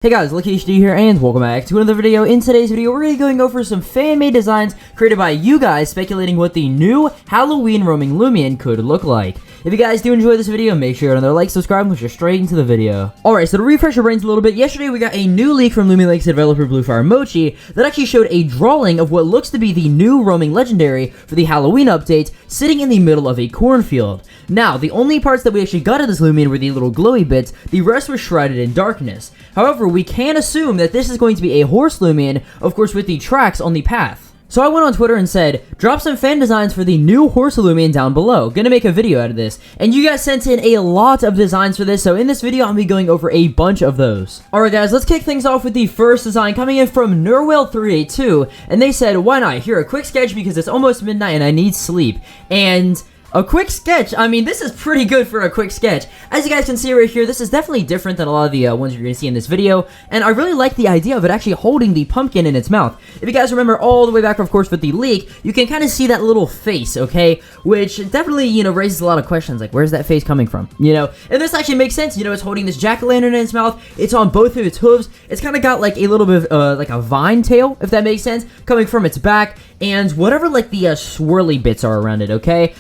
Hey guys, LuckyHD here, and welcome back to another video. In today's video, we're going to be going over some fan-made designs created by you guys, speculating what the new Halloween roaming Loomian could look like. If you guys do enjoy this video, make sure to hit another like, subscribe, and let's get straight into the video. Alright, so to refresh your brains a little bit, yesterday we got a new leak from Loomian Lake's developer Bluefire Mochi that actually showed a drawing of what looks to be the new roaming legendary for the Halloween update, sitting in the middle of a cornfield. Now, the only parts that we actually got of this Loomian were the little glowy bits, the rest were shrouded in darkness. However, we can assume that this is going to be a horse Loomian, of course with the tracks on the path. So I went on Twitter and said, drop some fan designs for the new horse Loomian down below. Gonna make a video out of this. And you guys sent in a lot of designs for this, so in this video I'm gonna be going over a bunch of those. Alright guys, let's kick things off with the first design coming in from Nerwell382, and they said, why not? Here, a quick sketch because it's almost midnight and I need sleep. And a quick sketch, I mean, this is pretty good for a quick sketch. As you guys can see right here, this is definitely different than a lot of the ones you're going to see in this video, and I really like the idea of it actually holding the pumpkin in its mouth. If you guys remember all the way back, of course, with the leak, you can kind of see that little face, okay? Which definitely, you know, raises a lot of questions, like, where's that face coming from? You know, and this actually makes sense, you know, it's holding this jack-o'-lantern in its mouth, it's on both of its hooves, it's kind of got, like, a little bit of, like, a vine tail, if that makes sense, coming from its back, and whatever, like, the swirly bits are around it, okay?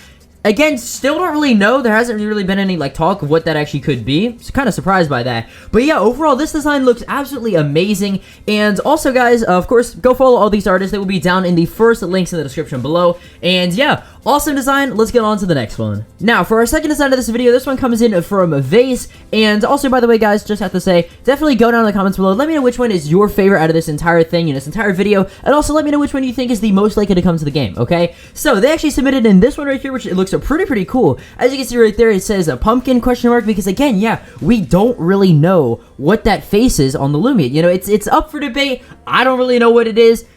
Again, still don't really know. There hasn't really been any, like, talk of what that actually could be. So kind of surprised by that. But yeah, overall, this design looks absolutely amazing. And also, guys, of course, go follow all these artists. They will be down in the first links in the description below. And yeah, awesome design. Let's get on to the next one. Now, for our second design of this video, this one comes in from Vase. And also, by the way, guys, just have to say, definitely go down in the comments below. Let me know which one is your favorite out of this entire thing, in this entire video. And also, let me know which one you think is the most likely to come to the game, okay? So, they actually submitted in this one right here, which it looks pretty cool. As you can see right there, it says a pumpkin question mark, because again, yeah, we don't really know what that face is on the Loomian. You know, it's up for debate. I don't really know what it is.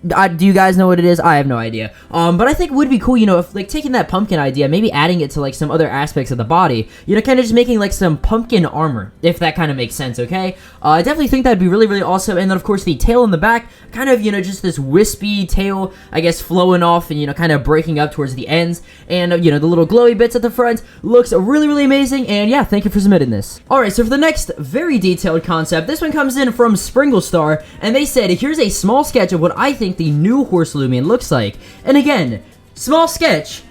Do you guys know what it is? I have no idea. But I think it would be cool, you know, if, like, taking that pumpkin idea, maybe adding it to, like, some other aspects of the body, you know, kind of just making, like, some pumpkin armor, if that kind of makes sense, okay? I definitely think that'd be really, really awesome. And then, of course, the tail in the back, kind of, you know, just this wispy tail, I guess, flowing off and, you know, kind of breaking up towards the ends. And, you know, the little glowy bits at the front looks really, really amazing. And, yeah, thank you for submitting this. Alright, so for the next very detailed concept, this one comes in from Springlestar, and they said, here's a small sketch of what I think the new horse Loomian looks like. And again, small sketch.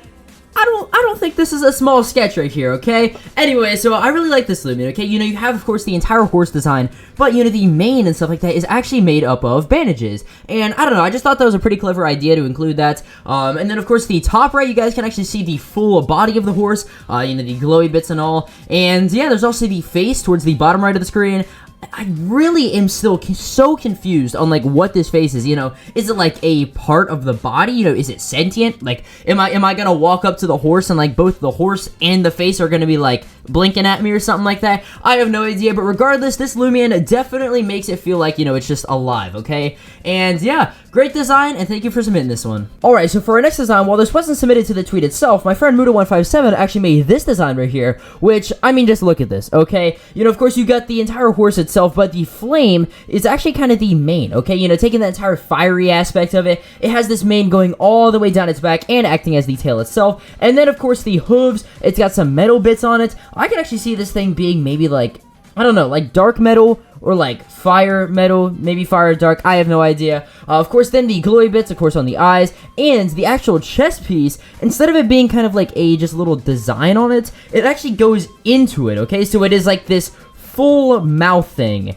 I don't think this is a small sketch right here, okay? Anyway, so I really like this Loomian, okay? You know, you have, of course, the entire horse design, but, you know, the mane and stuff like that is actually made up of bandages. And, I don't know, I just thought that was a pretty clever idea to include that. And then, of course, the top right, you guys can actually see the full body of the horse, you know, the glowy bits and all. And, yeah, there's also the face towards the bottom right of the screen. I really am still so confused on, like, what this face is, you know. Is it, like, a part of the body? You know, is it sentient? Like, am I gonna walk up to the horse and, like, both the horse and the face are gonna be, like, blinking at me or something like that? I have no idea, but regardless, this Loomian definitely makes it feel like, you know, it's just alive, okay? And, yeah, great design, and thank you for submitting this one. Alright, so for our next design, while this wasn't submitted to the tweet itself, my friend Muda157 actually made this design right here, which, I mean, just look at this, okay? You know, of course, you got the entire horse itself, but the flame is actually kind of the mane, okay? You know, taking that entire fiery aspect of it, it has this mane going all the way down its back and acting as the tail itself, and then, of course, the hooves, it's got some metal bits on it. I can actually see this thing being maybe, like, I don't know, like dark metal or like fire metal, maybe fire dark, I have no idea. Of course, then the glowy bits, of course, on the eyes, and the actual chest piece, instead of it being kind of like a just little design on it, it actually goes into it, okay? So it is like this full mouth thing.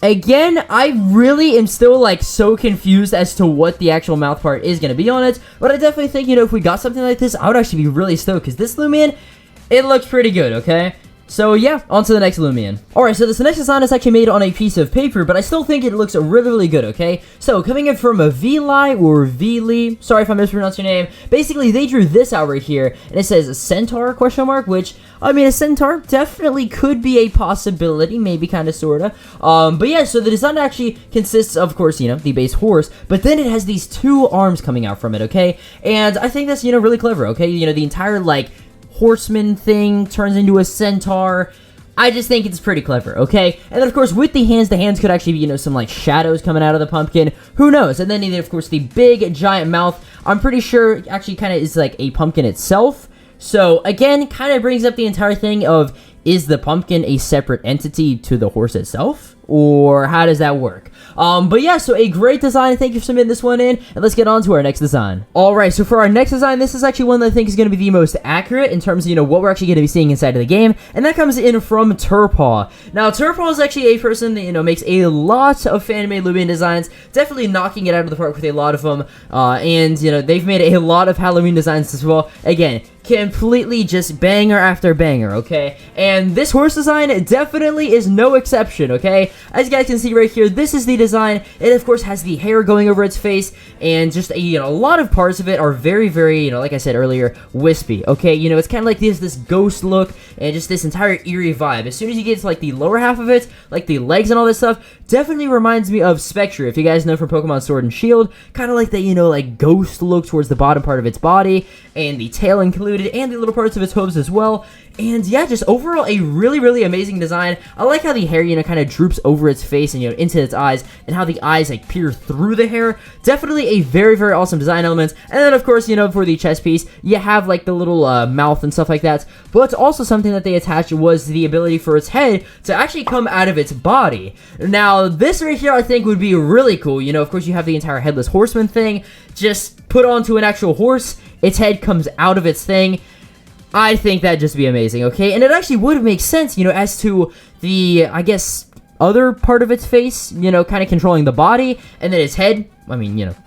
Again, I really am still, like, so confused as to what the actual mouth part is going to be on it, but I definitely think, you know, if we got something like this, I would actually be really stoked, because this Loomian, it looks pretty good, okay? So yeah, on to the next Loomian. Alright, so this next design is actually made on a piece of paper, but I still think it looks really, really good, okay? So, coming in from a Vili or Vili, sorry if I mispronounced your name, basically they drew this out right here, and it says Centaur, question mark, which, I mean, a Centaur definitely could be a possibility, maybe kind of, sort of. But yeah, so the design actually consists of course, you know, the base horse, but then it has these two arms coming out from it, okay? And I think that's, you know, really clever, okay? You know, the entire, like, horseman thing turns into a centaur. I just think it's pretty clever, okay? And then, of course, with the hands could actually be, you know, some, like, shadows coming out of the pumpkin. Who knows? And then, of course, the big, giant mouth, I'm pretty sure actually kind of is, like, a pumpkin itself. So, again, kind of brings up the entire thing of, is the pumpkin a separate entity to the horse itself? Or how does that work? But yeah, so a great design. Thank you for submitting this one in, and let's get on to our next design. Alright, so for our next design, this is actually one that I think is going to be the most accurate in terms of, what we're actually going to be seeing inside of the game, and that comes in from Turpaw. Now, Turpaw is actually a person that, makes a lot of fan-made Loomian designs, definitely knocking it out of the park with a lot of them, and, they've made a lot of Halloween designs as well. Again, completely just banger after banger, okay? And this horse design definitely is no exception, okay? As you guys can see right here, this is the design. It, of course, has the hair going over its face, and just, a lot of parts of it are very, very, like I said earlier, wispy, okay? It's kind of like this ghost look, and just this entire eerie vibe. As soon as you get to, like, the lower half of it, like the legs and all this stuff, definitely reminds me of Spectre, if you guys know from Pokemon Sword and Shield. Kind of like the, like, ghost look towards the bottom part of its body, and the tail included, and the little parts of its hooves as well. And yeah, just overall a really, really amazing design. I like how the hair, kind of droops over its face and, into its eyes, and how the eyes, like, peer through the hair. Definitely a very, very awesome design element. And then, of course, for the chest piece, you have, like, the little mouth and stuff like that. But also something that they attached was the ability for its head to actually come out of its body. Now, this right here, I think, would be really cool. Of course, you have the entire Headless Horseman thing. Just put onto an actual horse, its head comes out of its thing. I think that'd just be amazing, okay? And it actually would make sense, as to the, I guess, other part of its face, kind of controlling the body, and then its head,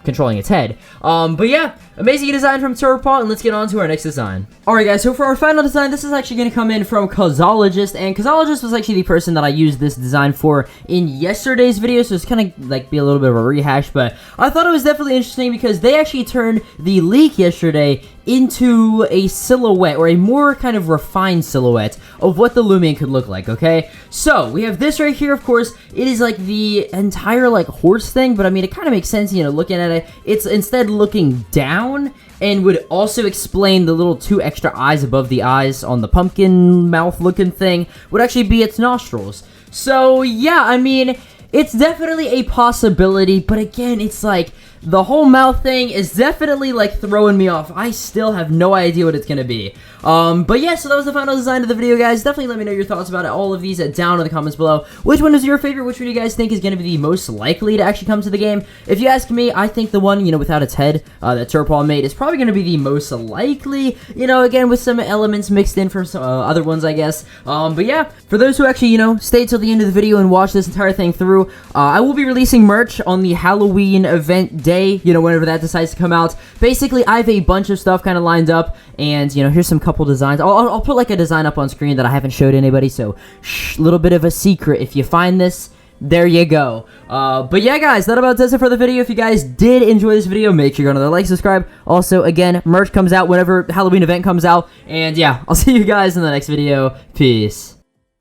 controlling its head. But yeah, amazing design from Turpaw, and let's get on to our next design. Alright guys, so for our final design, this is actually going to come in from Causologist, and Causologist was actually the person that I used this design for in yesterday's video, so it's kind of like be a little bit of a rehash, but I thought it was definitely interesting because they actually turned the leak yesterday into a silhouette, or a more kind of refined silhouette of what the Loomian could look like, okay? So, we have this right here, of course. It is like the entire, like, horse thing, but it kind of makes sense, looking at it. It's instead looking down, and would also explain the little 2 extra eyes above the eyes on the pumpkin mouth looking thing would actually be its nostrils. So, yeah, it's definitely a possibility, but again, it's like, the whole mouth thing is definitely, like, throwing me off. I still have no idea what it's gonna be. But yeah, so that was the final design of the video, guys. Definitely let me know your thoughts about it, all of these down in the comments below. Which one is your favorite? Which one do you guys think is gonna be the most likely to actually come to the game? If you ask me, I think the one, without its head, that Turpaw made is probably gonna be the most likely, again, with some elements mixed in from some other ones, I guess. But yeah, for those who actually, stay till the end of the video and watch this entire thing through, I will be releasing merch on the Halloween event day, whenever that decides to come out. Basically, I have a bunch of stuff kind of lined up, and, here's some couple designs. I'll put, like, a design up on screen that I haven't showed anybody, so, shh, little bit of a secret. If you find this, there you go. But yeah, guys, that about does it for the video. If you guys did enjoy this video, make sure you go to like, subscribe. Also, again, merch comes out whenever Halloween event comes out, and yeah, I'll see you guys in the next video. Peace.